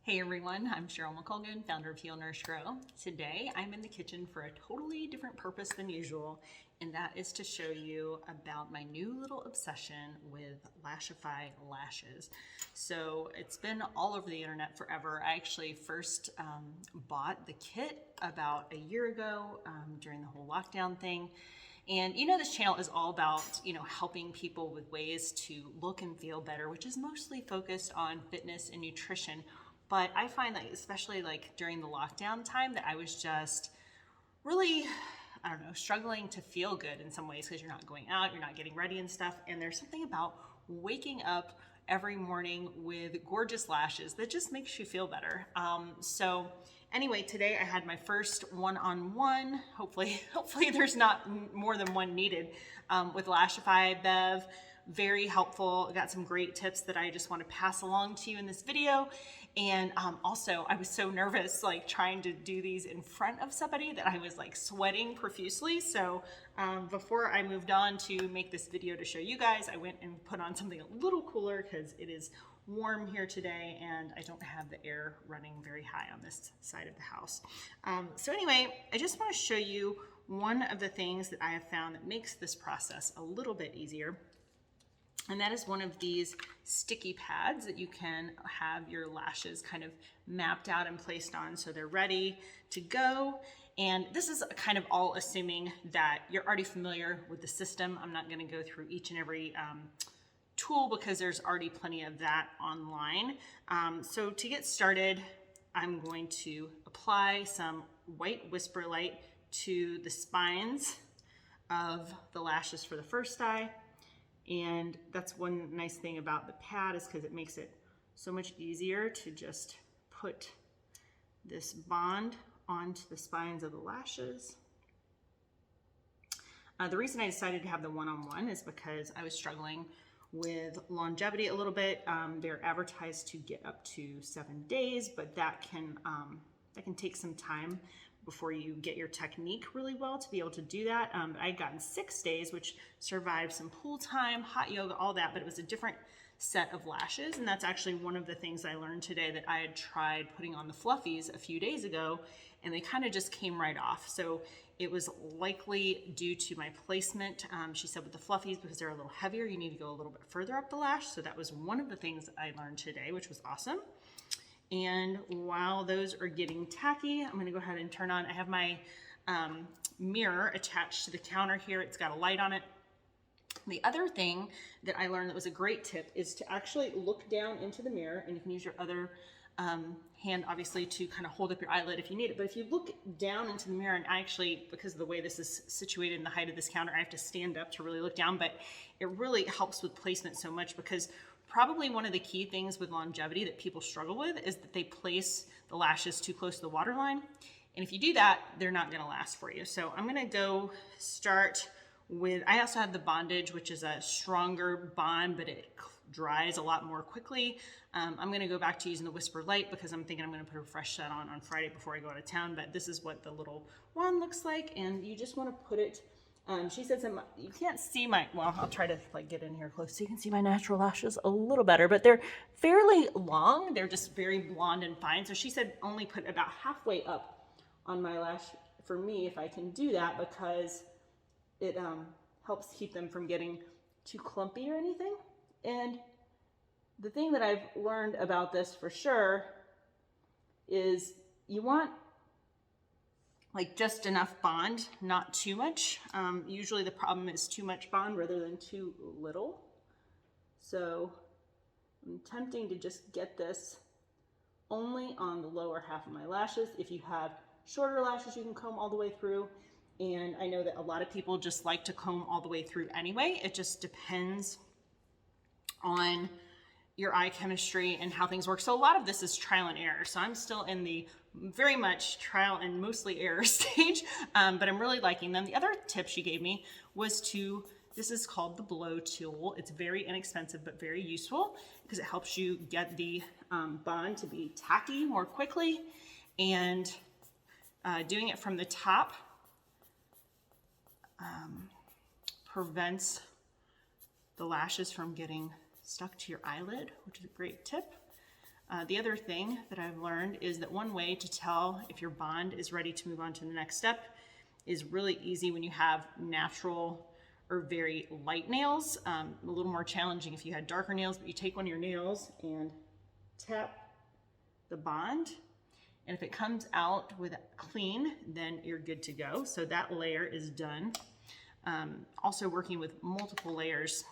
Hey everyone, I'm Cheryl McColgan, founder of Heal, Nourish, Grow. Today I'm in the kitchen for a totally different purpose than usual, and that is to show you about my new little obsession with Lashify lashes. So it's been all over the internet forever. I actually first bought the kit about a year ago during the whole lockdown thing. And this channel is all about, helping people with ways to look and feel better, which is mostly focused on fitness and nutrition. But I find that especially like during the lockdown time that I was just really, struggling to feel good in some ways because you're not going out, you're not getting ready and stuff. And there's something about waking up every morning with gorgeous lashes that just makes you feel better. So anyway, today I had my first one-on-one, hopefully there's not more than one needed, with Lashify Bev. Very helpful. I got some great tips that I just want to pass along to you in this video. And also I was so nervous like trying to do these in front of somebody that I was like sweating profusely. So before I moved on to make this video to show you guys, I went and put on something a little cooler because it is warm here today and I don't have the air running very high on this side of the house. So anyway, I just want to show you one of the things that I have found that makes this process a little bit easier. And that is one of these sticky pads that you can have your lashes kind of mapped out and placed on so they're ready to go. And this is kind of all assuming that you're already familiar with the system. I'm not going to go through each and every tool because there's already plenty of that online. So to get started, I'm going to apply some white Whisper Light to the spines of the lashes for the first eye. And that's one nice thing about the pad is because it makes it so much easier to just put this bond onto the spines of the lashes. The reason I decided to have the one-on-one is because I was struggling with longevity a little bit. They're advertised to get up to 7 days, but that can take some time before you get your technique really well to be able to do that. I had gotten 6 days, which survived some pool time, hot yoga, all that, but it was a different set of lashes. And that's actually one of the things I learned today, that I had tried putting on the fluffies a few days ago and they kind of just came right off. So it was likely due to my placement. She said with the fluffies, because they're a little heavier, you need to go a little bit further up the lash. So that was one of the things I learned today, which was awesome. And while those are getting tacky, I'm going to go ahead and turn on. I have my mirror attached to the counter here. It's got a light on it. The other thing that I learned that was a great tip is to actually look down into the mirror, and you can use your other hand obviously to kind of hold up your eyelid if you need it. But if you look down into the mirror, and I actually, because of the way this is situated in the height of this counter, I have to stand up to really look down, but it really helps with placement so much, because probably one of the key things with longevity that people struggle with is that they place the lashes too close to the waterline. And if you do that, they're not going to last for you. So I'm going to go start with, I also have the bondage, which is a stronger bond, but it dries a lot more quickly. I'm going to go back to using the Whisper Light because I'm thinking I'm going to put a fresh set on Friday before I go out of town. But this is what the little wand looks like. And you just want to put it, she said you can't see my, well, I'll try to like get in here close so you can see my natural lashes a little better, but they're fairly long. They're just very blonde and fine. So she said only put about halfway up on my lash for me if I can do that, because it helps keep them from getting too clumpy or anything. And the thing that I've learned about this for sure is you want like just enough bond, not too much. Usually the problem is too much bond rather than too little. So I'm attempting to just get this only on the lower half of my lashes. If you have shorter lashes, you can comb all the way through. And I know that a lot of people just like to comb all the way through anyway. It just depends on your eye chemistry and how things work. So a lot of this is trial and error. So I'm still in the very much trial and mostly error stage, but I'm really liking them. The other tip she gave me was this is called the blow tool. It's very inexpensive, but very useful because it helps you get the bond to be tacky more quickly. And doing it from the top prevents the lashes from getting stuck to your eyelid, which is a great tip. The other thing that I've learned is that one way to tell if your bond is ready to move on to the next step is really easy when you have natural or very light nails. A little more challenging if you had darker nails, but you take one of your nails and tap the bond, and if it comes out with clean, then you're good to go. So that layer is done. Also working with multiple layers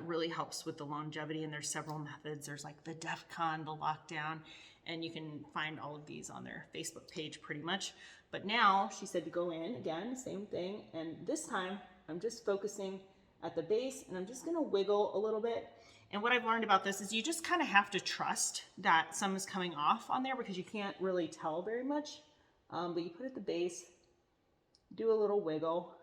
really helps with the longevity, and there's several methods. There's like the DEFCON, the lockdown, and you can find all of these on their Facebook page pretty much. But now she said to go in again, same thing, and this time I'm just focusing at the base, and I'm just gonna wiggle a little bit. And what I've learned about this is you just kind of have to trust that some is coming off on there because you can't really tell very much. But you put it at the base, do a little wiggle,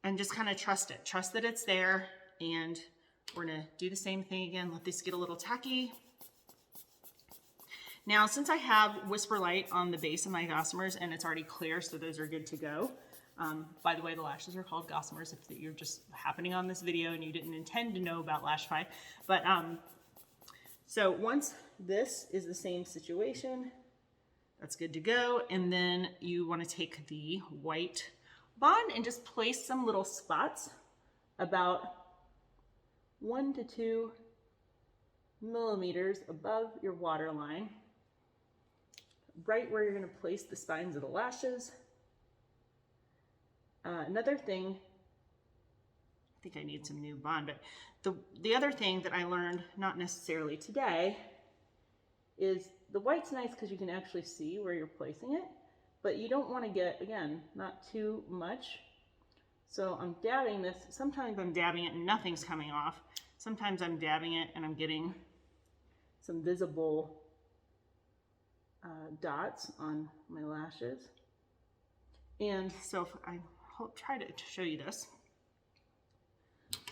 and just kind of trust it. Trust that it's there, and we're gonna do the same thing again. Let this get a little tacky. Now, since I have Whisper Light on the base of my gossamers and it's already clear, so those are good to go. By the way, the lashes are called gossamers if you're just happening on this video and you didn't intend to know about Lashify. But so once this is the same situation, that's good to go. And then you want to take the white bond and just place some little spots about 1 to 2 millimeters above your waterline, right where you're going to place the spines of the lashes. Another thing, I think I need some new bond, but the other thing that I learned, not necessarily today, is the white's nice because you can actually see where you're placing it, but you don't want to get, again, not too much. So I'm dabbing this. Sometimes I'm dabbing it and nothing's coming off. Sometimes I'm dabbing it and I'm getting some visible dots on my lashes. And so I'll try to show you this.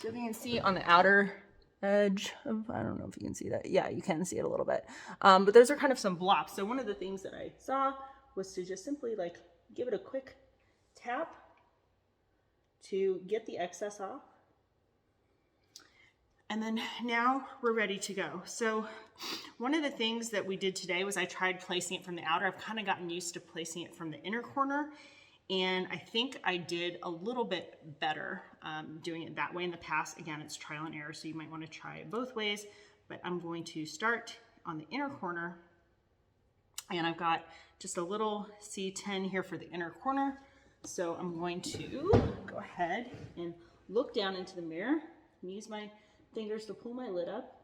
So if you can see on the outer edge of, I don't know if you can see that. Yeah, you can see it a little bit. But those are kind of some blobs. So one of the things that I saw was to just simply like give it a quick tap to get the excess off. And then now we're ready to go. So one of the things that we did today was I tried placing it from the outer. I've kind of gotten used to placing it from the inner corner. And I think I did a little bit better doing it that way in the past. Again, it's trial and error, so you might want to try it both ways. But I'm going to start on the inner corner. And I've got just a little C10 here for the inner corner. So I'm going to go ahead and look down into the mirror and use my fingers to pull my lid up.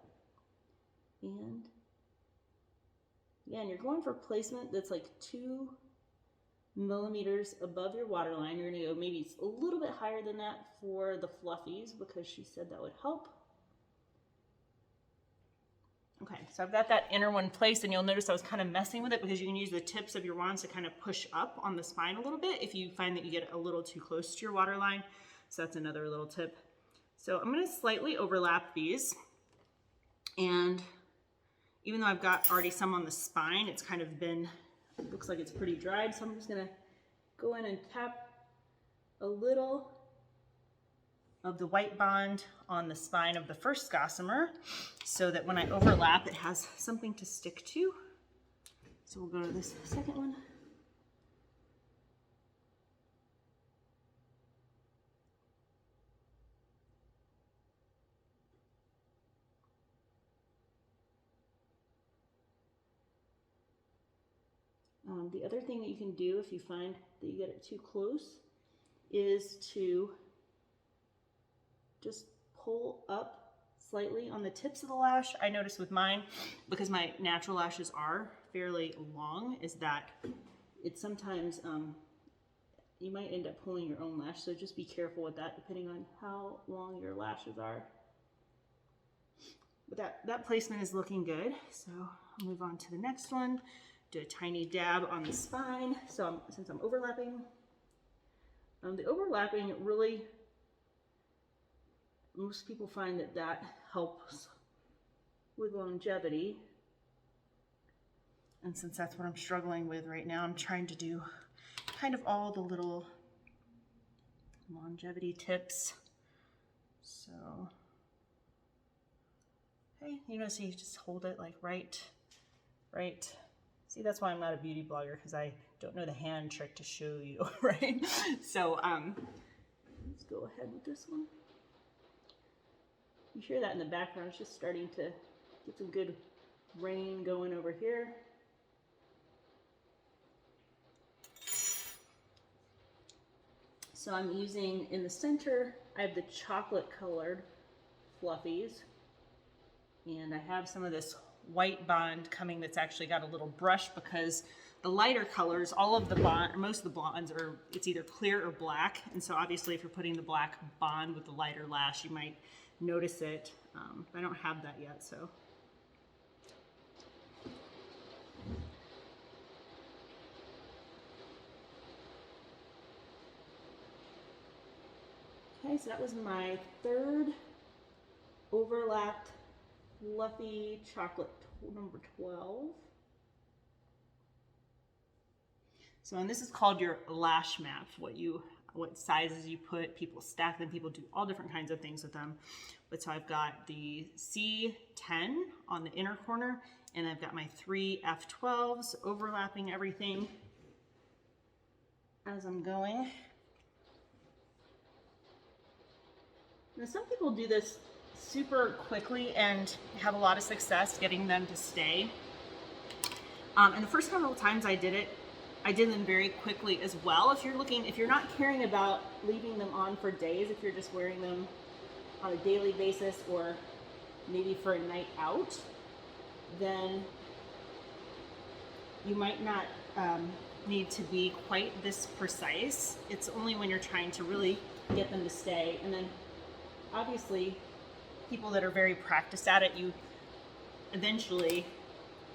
And again, you're going for placement that's like 2 millimeters above your waterline. You're going to go maybe a little bit higher than that for the fluffies because she said that would help. Okay, so I've got that inner one placed, and you'll notice I was kind of messing with it because you can use the tips of your wands to kind of push up on the spine a little bit if you find that you get a little too close to your waterline. So that's another little tip. So I'm going to slightly overlap these, and even though I've got already some on the spine, it's kind of been, it looks like it's pretty dried, so I'm just going to go in and tap a little of the white bond on the spine of the first gossamer so that when I overlap, it has something to stick to. So we'll go to this second one. The other thing that you can do if you find that you get it too close is to just pull up slightly on the tips of the lash. I notice with mine, because my natural lashes are fairly long, is that it's sometimes, you might end up pulling your own lash, so just be careful with that depending on how long your lashes are. But that placement is looking good, so I'll move on to the next one. Do a tiny dab on the spine. So since I'm overlapping, the overlapping really, most people find that helps with longevity. And since that's what I'm struggling with right now, I'm trying to do kind of all the little longevity tips. So Okay, you notice you just hold it like right. See, that's why I'm not a beauty blogger, because I don't know the hand trick to show you, right? So let's go ahead with this one. You hear that in the background. It's just starting to get some good rain going over here. So I'm using, in the center, I have the chocolate colored fluffies. And I have some of this white bond coming that's actually got a little brush, because the lighter colors, all of the bond, or most of the bonds are, it's either clear or black. And so obviously if you're putting the black bond with the lighter lash, you might notice it. I don't have that yet, so. Okay, so that was my third overlapped fluffy chocolate, number 12. So, and this is called your lash map, what sizes you put. People stack them, people do all different kinds of things with them. But so I've got the C10 on the inner corner, and I've got my 3 F12s overlapping everything as I'm going. Now, some people do this super quickly and have a lot of success getting them to stay. And the first couple of times I did it, I did them very quickly as well. If you're not caring about leaving them on for days, if you're just wearing them on a daily basis or maybe for a night out, then you might not need to be quite this precise. It's only when you're trying to really get them to stay. And then obviously people that are very practiced at it, you eventually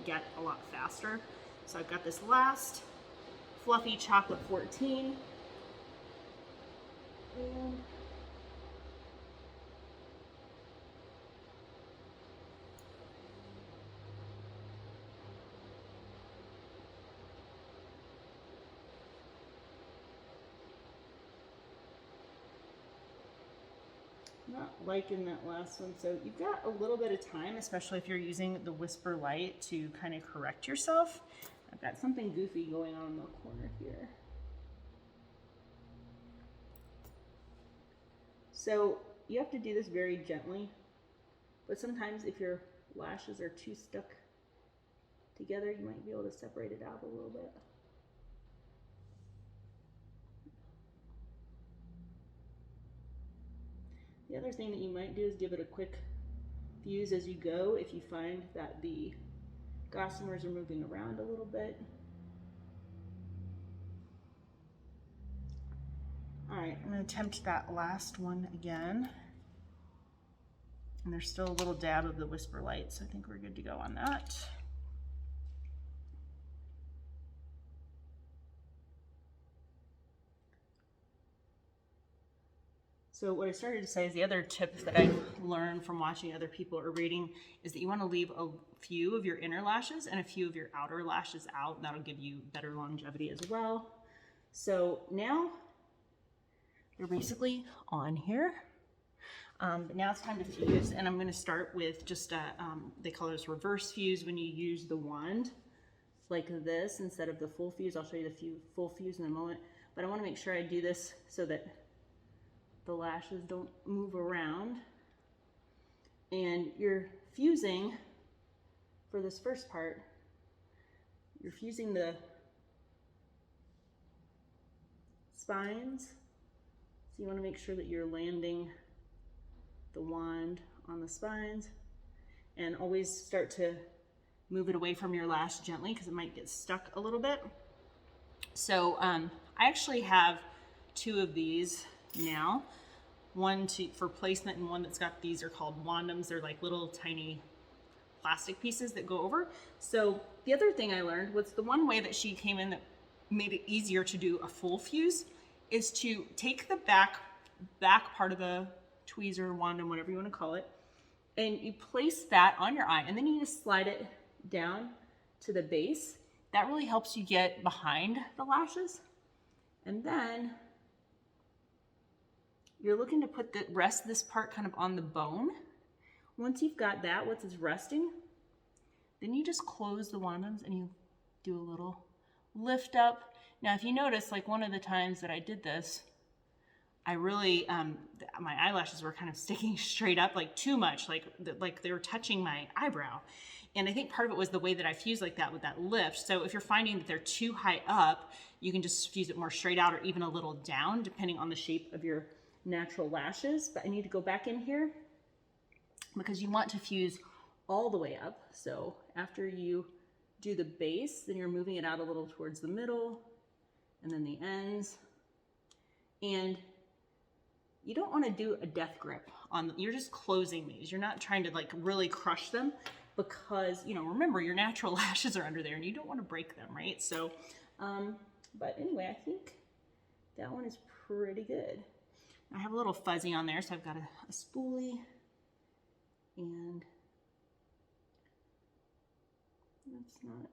get a lot faster. So I've got this last fluffy chocolate 14. And not liking that last one. So you've got a little bit of time, especially if you're using the whisper light, to kind of correct yourself. I've got something goofy going on in the corner here. So you have to do this very gently, but sometimes if your lashes are too stuck together, you might be able to separate it out a little bit. The other thing that you might do is give it a quick fuse as you go if you find that the gossamers are moving around a little bit. All right, I'm going to attempt that last one again. And there's still a little dab of the whisper light, so I think we're good to go on that. So what I started to say is the other tip that I've learned from watching other people or reading is that you want to leave a few of your inner lashes and a few of your outer lashes out. That'll give you better longevity as well. So now they're basically on here. But now it's time to fuse, and I'm going to start with just a, they call this reverse fuse when you use the wand like this instead of the full fuse. I'll show you the full fuse in a moment, but I want to make sure I do this so that the lashes don't move around. And you're fusing, for this first part, you're fusing the spines. So you want to make sure that you're landing the wand on the spines, and always start to move it away from your lash gently because it might get stuck a little bit. So I actually have 2 of these now, one for placement and one that's got, these are called wandums. They're like little tiny plastic pieces that go over. So the other thing I learned was the one way that she came in that made it easier to do a full fuse is to take the back part of the tweezer, wandum, whatever you want to call it, and you place that on your eye, and then you just slide it down to the base. That really helps you get behind the lashes. And then you're looking to put the rest of this part kind of on the bone Once you've got that, once it's resting, then you just close the wandums and you do a little lift up. Now, if you notice, like one of the times that I did this, I really, my eyelashes were kind of sticking straight up, like too much, like they were touching my eyebrow. And I think part of it was the way that I fused like that with that lift. So if you're finding that they're too high up, you can just fuse it more straight out or even a little down, depending on the shape of your natural lashes. But I need to go back in here because you want to fuse all the way up. So after you do the base, then you're moving it out a little towards the middle and then the ends. And you don't want to do a death grip on them. You're just closing these. You're not trying to like really crush them because, you know, remember your natural lashes are under there and you don't want to break them, right? So, but anyway, I think that one is pretty good. I have a little fuzzy on there, so I've got a spoolie, and that's not.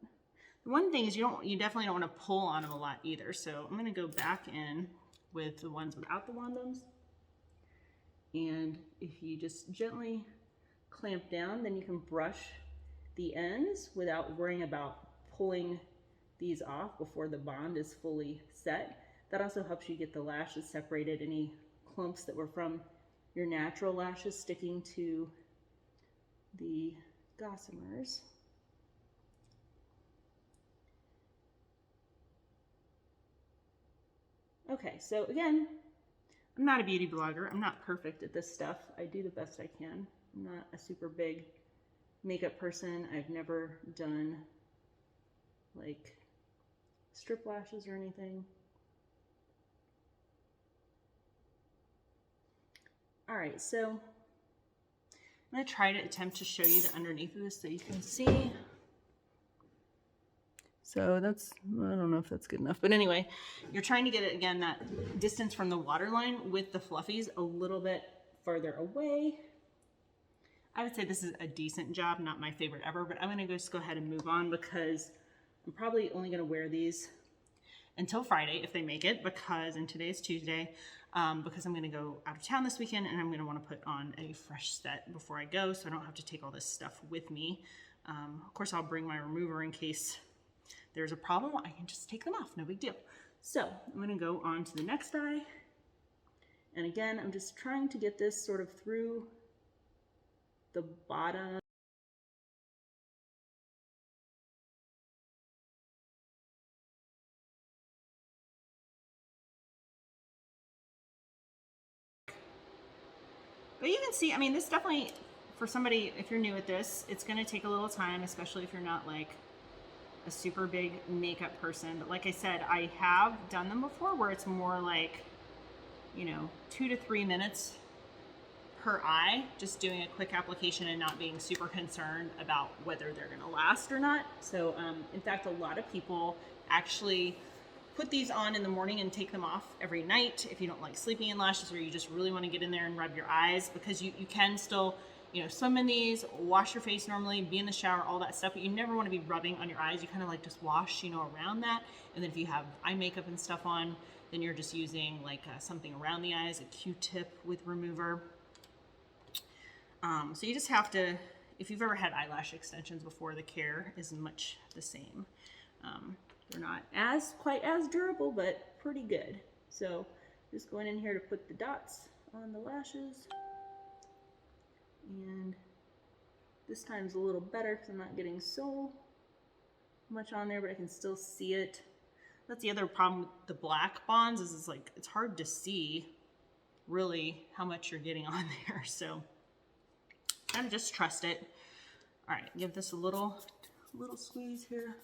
The one thing is you definitely don't want to pull on them a lot either. So I'm going to go back in with the ones without the wandums. And if you just gently clamp down, then you can brush the ends without worrying about pulling these off before the bond is fully set. That also helps you get the lashes separated, any clumps that were from your natural lashes sticking to the gossamers. Okay, so again, I'm not a beauty blogger. I'm not perfect at this stuff. I do the best I can. I'm not a super big makeup person. I've never done like strip lashes or anything. All right, so I'm gonna try to attempt to show you the underneath of this so you can see. So that's, I don't know if that's good enough, but anyway, you're trying to get it, again, that distance from the waterline with the fluffies a little bit further away. I would say this is a decent job, not my favorite ever, but I'm gonna just go ahead and move on because I'm probably only gonna wear these until Friday if they make it, because, and today is Tuesday, because I'm gonna go out of town this weekend and I'm gonna wanna put on a fresh set before I go so I don't have to take all this stuff with me. Of course, I'll bring my remover in case there's a problem. I can just take them off, no big deal. So I'm gonna go on to the next eye. And again, I'm just trying to get this sort of through the bottom. But you can see, I mean, this definitely, for somebody, if you're new at this, it's gonna take a little time, especially if you're not like a super big makeup person. But like I said, I have done them before where it's more like, you know, 2 to 3 minutes per eye, just doing a quick application and not being super concerned about whether they're gonna last or not. So in fact, a lot of people actually put these on in the morning and take them off every night if you don't like sleeping in lashes or you just really want to get in there and rub your eyes, because you can still, you know, swim in these, wash your face normally, be in the shower, all that stuff, but you never want to be rubbing on your eyes. You kind of like just wash, you know, around that. And then if you have eye makeup and stuff on, then you're just using like something around the eyes, a Q-tip with remover. So you just have to, if you've ever had eyelash extensions before, the care is much the same. They're not quite as durable, but pretty good. So just going in here to put the dots on the lashes. And this time's a little better because I'm not getting so much on there, but I can still see it. That's the other problem with the black bonds is it's like, it's hard to see really how much you're getting on there. So kind of just trust it. All right, give this a little squeeze here.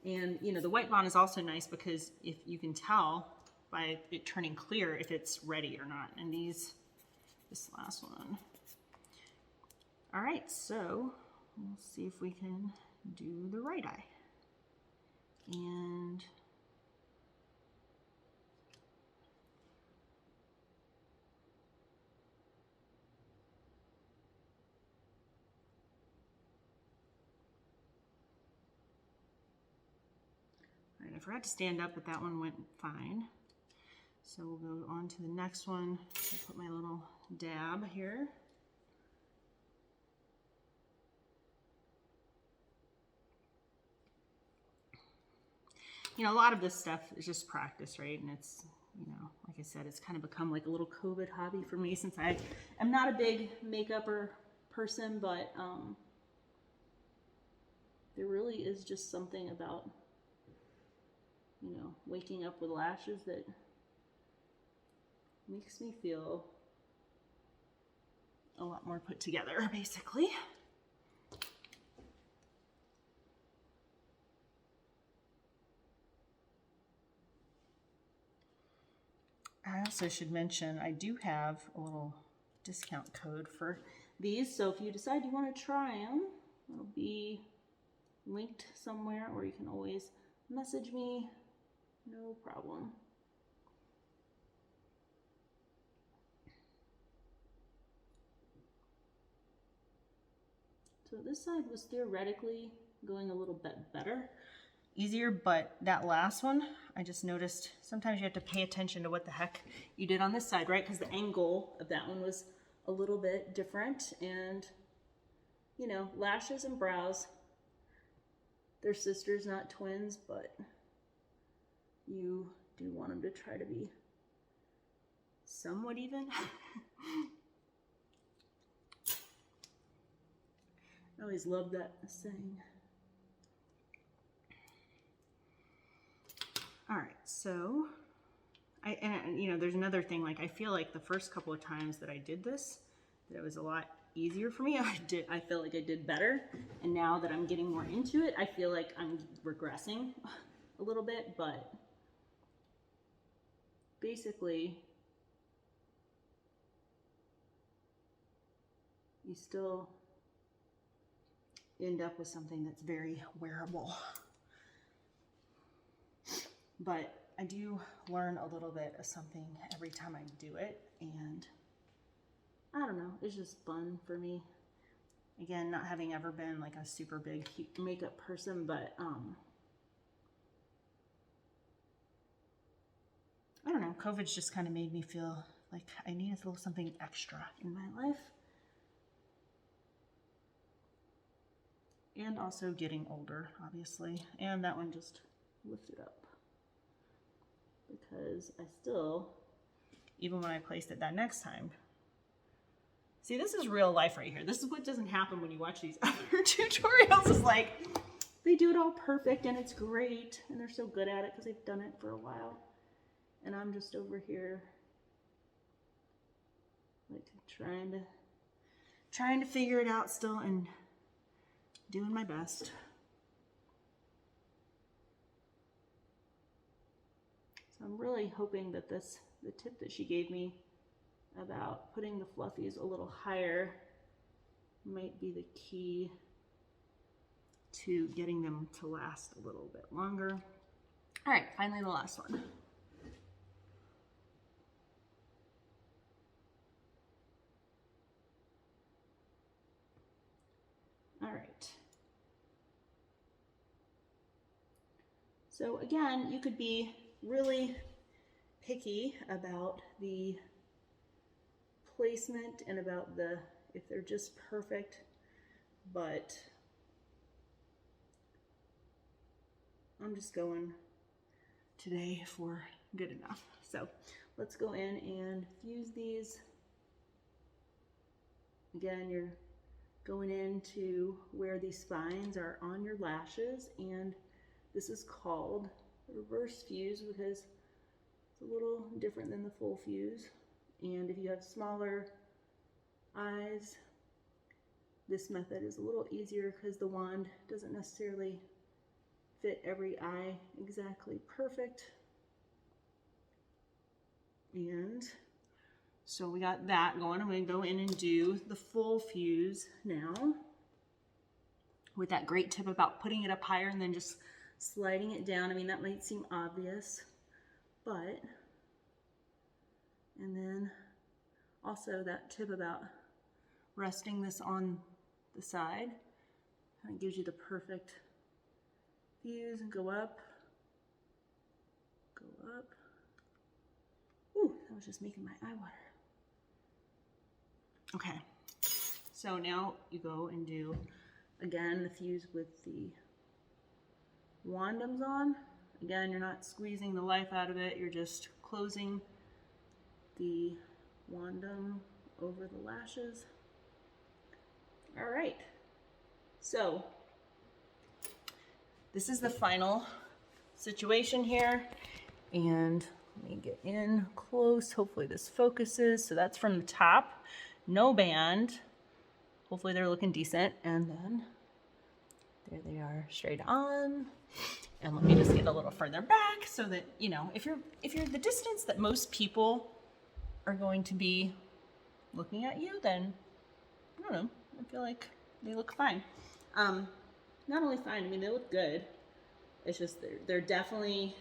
And you know, the white bond is also nice because if you can tell by it turning clear if it's ready or not. And this last one. All right, so we'll see if we can do the right eye. And all right, I forgot to stand up, but that one went fine. So we'll go on to the next one. I'll put my little dab here. you know, a lot of this stuff is just practice, right? And it's, you know, like I said, it's kind of become like a little COVID hobby for me since I am not a big makeup person, but there really is just something about, you know, waking up with lashes that makes me feel a lot more put together, basically. I also should mention I do have a little discount code for these, so if you decide you want to try them, it'll be linked somewhere, or you can always message me, no problem. So this side was theoretically going a little bit better, easier, but that last one, I just noticed sometimes you have to pay attention to what the heck you did on this side, right? Because the angle of that one was a little bit different, and you know, lashes and brows, they're sisters, not twins, but you do want them to try to be somewhat even. I always love that saying. All right, so and you know, there's another thing, like I feel like the first couple of times that I did this, that it was a lot easier for me. I feel like I did better, and now that I'm getting more into it, I feel like I'm regressing a little bit, but basically you still end up with something that's very wearable. But I do learn a little bit of something every time I do it, and I don't know, it's just fun for me. Again, not having ever been like a super big makeup person, but I don't know, COVID's just kind of made me feel like I need a little something extra in my life. And also getting older, obviously. And that one just lifted up, because I still, even when I placed it that next time, see, this is real life right here. This is what doesn't happen when you watch these other tutorials. Is like, they do it all perfect and it's great, and they're so good at it because they've done it for a while. And I'm just over here like trying to figure it out still, and doing my best. So I'm really hoping that the tip that she gave me about putting the fluffies a little higher might be the key to getting them to last a little bit longer. All right, finally the last one. All right. So again, you could be really picky about the placement and about if they're just perfect, but I'm just going today for good enough. So let's go in and fuse these. Again, you're going into where these spines are on your lashes, and this is called reverse fuse because it's a little different than the full fuse. And if you have smaller eyes, this method is a little easier because the wand doesn't necessarily fit every eye exactly perfect. And so we got that going. I'm going to go in and do the full fuse now with that great tip about putting it up higher and then just sliding it down. I mean, that might seem obvious, but, and then also that tip about resting this on the side kind of gives you the perfect fuse, and go up. Ooh, that was just making my eye water. Okay, so now you go and do, again, the fuse with the wandums on. Again, you're not squeezing the life out of it, you're just closing the wandum over the lashes. All right, so this is the final situation here, and let me get in close. Hopefully this focuses. So that's from the top, no band. Hopefully they're looking decent, and then there they are, straight on. And let me just get a little further back so that, you know, if you're the distance that most people are going to be looking at you, then I don't know, I feel like they look fine. Not only fine, I mean, they look good. It's just they're definitely,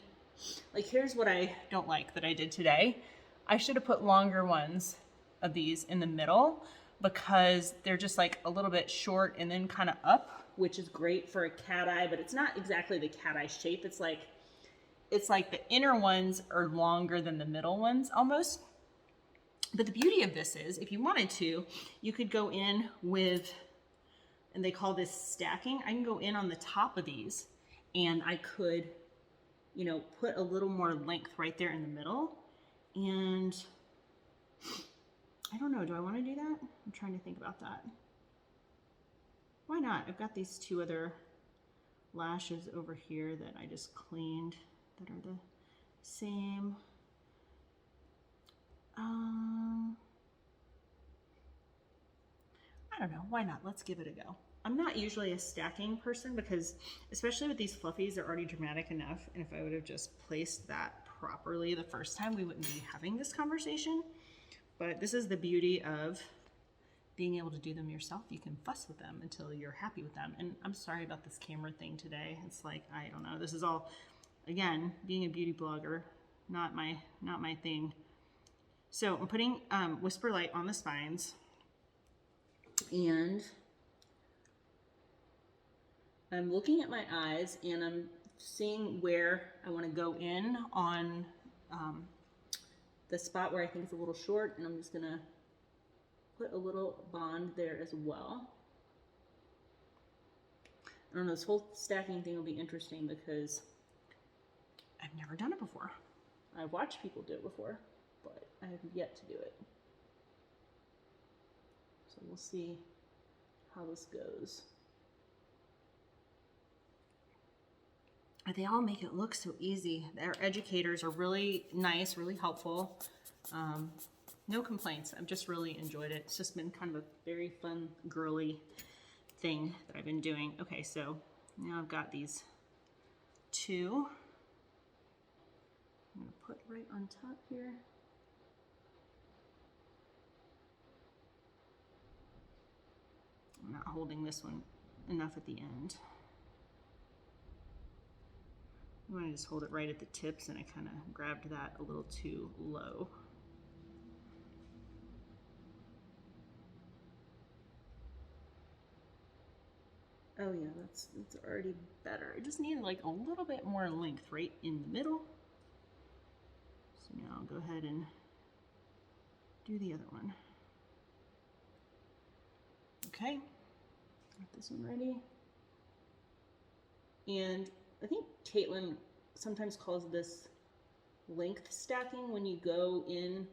like, here's what I don't like that I did today. I should have put longer ones of these in the middle because they're just like a little bit short and then kind of up, which is great for a cat eye, but it's not exactly the cat eye shape. It's like the inner ones are longer than the middle ones almost. But the beauty of this is, if you wanted to, you could go in with, and they call this stacking. I can go in on the top of these and I could, you know, put a little more length right there in the middle. And I don't know, do I want to do that? I'm trying to think about that. Why not? I've got these two other lashes over here that I just cleaned that are the same. I don't know, why not? Let's give it a go. I'm not usually a stacking person because, especially with these fluffies, they're already dramatic enough. And if I would have just placed that properly the first time, we wouldn't be having this conversation. But this is the beauty of being able to do them yourself. You can fuss with them until you're happy with them. And I'm sorry about this camera thing today. It's like, I don't know, this is all, again, being a beauty blogger, not my thing. So I'm putting Whisper Light on the spines, and I'm looking at my eyes and I'm seeing where I want to go in on the spot where I think it's a little short, and I'm just gonna put a little bond there as well. I don't know, this whole stacking thing will be interesting because I've never done it before. I've watched people do it before, but I have yet to do it. So we'll see how this goes. They all make it look so easy. Our educators are really nice, really helpful. No complaints. I've just really enjoyed it. It's just been kind of a very fun, girly thing that I've been doing. Okay, so now I've got these two. I'm gonna put right on top here. I'm not holding this one enough at the end. I want to just hold it right at the tips, and I kind of grabbed that a little too low. Oh yeah, that's already better. I just need like a little bit more length right in the middle. So now I'll go ahead and do the other one. Okay, got this one ready. And I think Caitlin sometimes calls this length stacking when you go in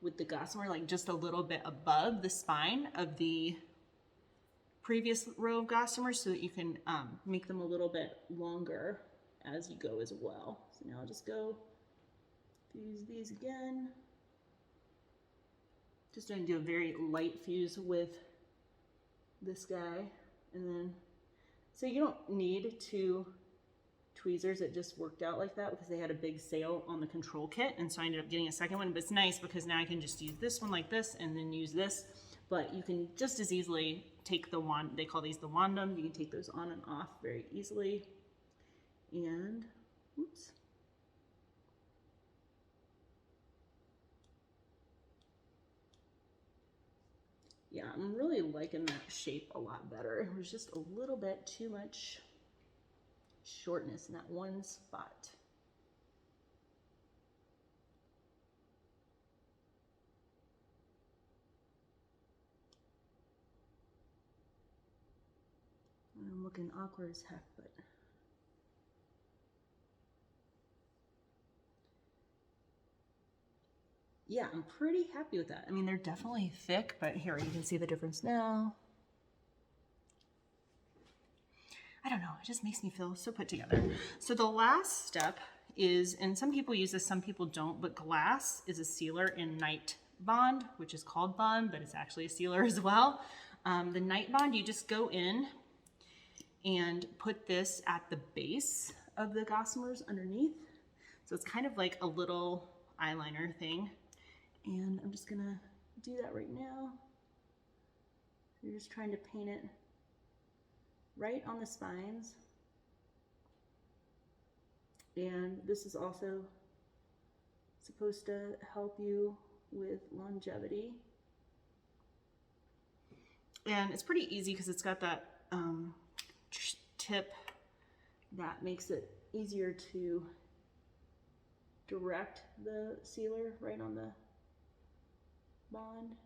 with the gossamer, like just a little bit above the spine of the previous row of gossamer, so that you can make them a little bit longer as you go as well. So now I'll just go fuse these again. Just going to do a very light fuse with this guy, and then, so you don't need two tweezers. It just worked out like that because they had a big sale on the control kit, and so I ended up getting a second one. But it's nice because now I can just use this one like this and then use this. But you can just as easily take the wand, they call these the wandum, you can take those on and off very easily. And oops, yeah, I'm really liking that shape a lot better. There's just a little bit too much shortness in that one spot. I'm looking awkward as heck, but yeah, I'm pretty happy with that. I mean, they're definitely thick, but here, you can see the difference now. I don't know, it just makes me feel so put together. So the last step is, and some people use this, some people don't, but glass is a sealer in Night Bond, which is called Bond, but it's actually a sealer as well. The Night Bond, you just go in and put this at the base of the gossamers underneath. So it's kind of like a little eyeliner thing. And I'm just gonna do that right now. You're just trying to paint it right on the spines. And this is also supposed to help you with longevity. And it's pretty easy because it's got that tip that makes it easier to direct the sealer right on the bond.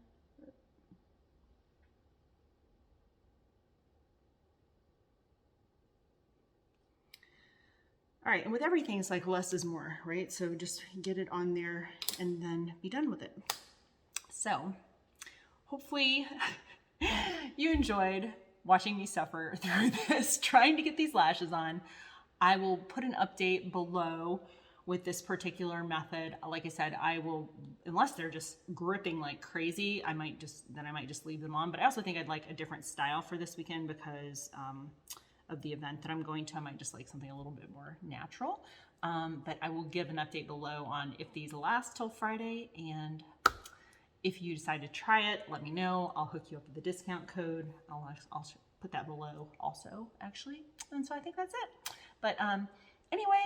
All right, and with everything, it's like less is more, right? So just get it on there and then be done with it. So hopefully you enjoyed watching me suffer through this, trying to get these lashes on. I will put an update below with this particular method. Like I said, I will, unless they're just gripping like crazy, I might just leave them on. But I also think I'd like a different style for this weekend because of the event that I'm going to. I might just like something a little bit more natural. But I will give an update below on if these last till Friday, and if you decide to try it, let me know. I'll hook you up with the discount code. I'll put that below also, actually. And so I think that's it. But anyway,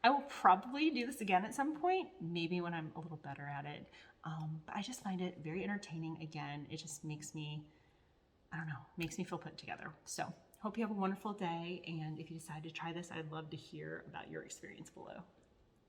I will probably do this again at some point, maybe when I'm a little better at it. But I just find it very entertaining. Again, it just makes me, I don't know, makes me feel put together. So hope you have a wonderful day. And if you decide to try this, I'd love to hear about your experience below.